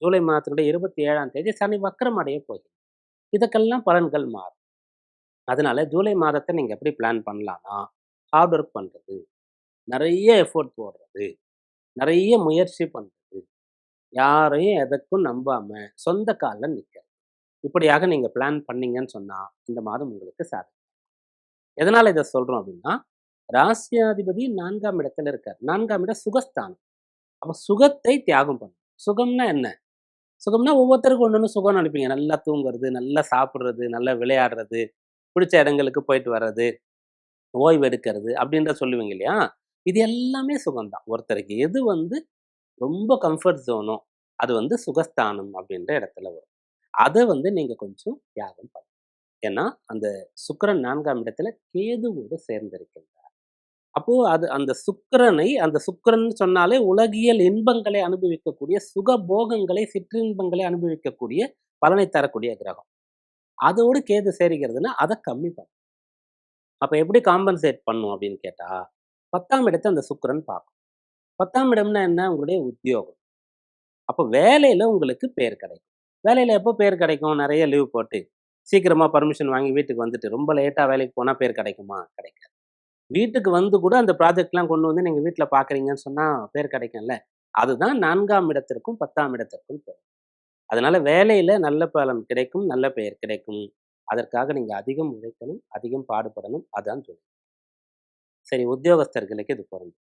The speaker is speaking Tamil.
ஜூலை மாதத்தினுடைய 27ஆம் தேதி சனி வக்ரம் அடைய போகுது. இதுக்கெல்லாம் பலன்கள் மாறும். அதனால ஜூலை மாதத்த நீங்க எப்படி பிளான் பண்ணலான்னா, ஹார்ட் ஒர்க் பண்றது, நெறைய எஃபோர்ட் போடுறது, நெறைய முயற்சி பண்றது, யாரையும் எதற்கும் நம்பாம சொந்த கால்ல நிக்கிறது. இப்படியாக நீங்க பிளான் பண்ணீங்கன்னு சொன்னா, இந்த மாதம் உங்களுக்கு சாதகம். எதனால இத சொல்றோம் அப்படின்னா, ராசியாதிபதி 4ஆம் இடத்துல இருக்கார். 4ஆம் இடம் சுகஸ்தானம். அப்ப சுகத்தை தியாகம் பண்ணணும். சுகம்னா என்ன? சுகம்னா ஒவ்வொருத்தருக்கும் ஒண்ணு ஒண்ணு சுகம்னு நெனைப்பீங்க. நல்லா தூங்குறது, நல்லா சாப்பிடுறது, நல்லா விளையாடுறது, பிடிச்ச இடங்களுக்கு போயிட்டு வர்றது, ஓய்வு எடுக்கிறது அப்படின்ற சொல்லுவீங்க இல்லையா? இது எல்லாமே சுகம் தான். ஒருத்தருக்கு எது வந்து ரொம்ப கம்ஃபர்ட் ஜோனோ, அது வந்து சுகஸ்தானம் அப்படின்ற இடத்துல வரும். அத வந்து நீங்க கொஞ்சம் தியாகம் பண்ணணும். ஏன்னா, அந்த சுக்கிரன் 4ஆம் இடத்துல கேதுவோடு சேர்ந்திருக்கின்றார். அப்போ அது அந்த சுக்கிரன் சொன்னாலே உலகியல் இன்பங்களை அனுபவிக்கக்கூடிய, சுகபோகங்களை, சிற்றின்பங்களை அனுபவிக்கக்கூடிய பலனை தரக்கூடிய கிரகம். அதோடு கேது சேருகிறதுன்னா, அத கம்மி பண்ணும். அப்ப எப்படி காம்பன்சேட் பண்ணும் அப்படின்னு கேட்டா, 10ஆம் இடத்த அந்த சுக்கிரன் பார்க்கும். 10ஆம் இடம்னா என்ன? உங்களுடைய உத்தியோகம். அப்ப வேலையில உங்களுக்கு பேர் கிடைக்கும். வேலையில எப்போ பேர் கிடைக்கும்? நெறைய லீவ் போட்டு, சீக்கிரமா பர்மிஷன் வாங்கி வீட்டுக்கு வந்துட்டு, ரொம்ப லேட்டா வேலைக்கு போனா பேர் கிடைக்குமா? கிடைக்காது. வீட்டுக்கு வந்து கூட அந்த ப்ராஜெக்ட்லாம் கொண்டு வந்து நீங்க வீட்ல பார்க்குறீங்கன்னு சொன்னா பேர் கிடைக்கும்ல. அதுதான் 4ஆம் இடத்திற்கும், 10ஆம் இடத்திற்கும் பொருந்தும். அதனால வேலையில நல்ல பலன் கிடைக்கும், நல்ல பெயர் கிடைக்கும். அதற்காக நீங்க அதிகம் உழைக்கணும், அதிகம் பாடுபடணும். அதான் சொல்றேன். சரி உத்தியோகஸ்தர்களுக்கு இது பொருந்தும்.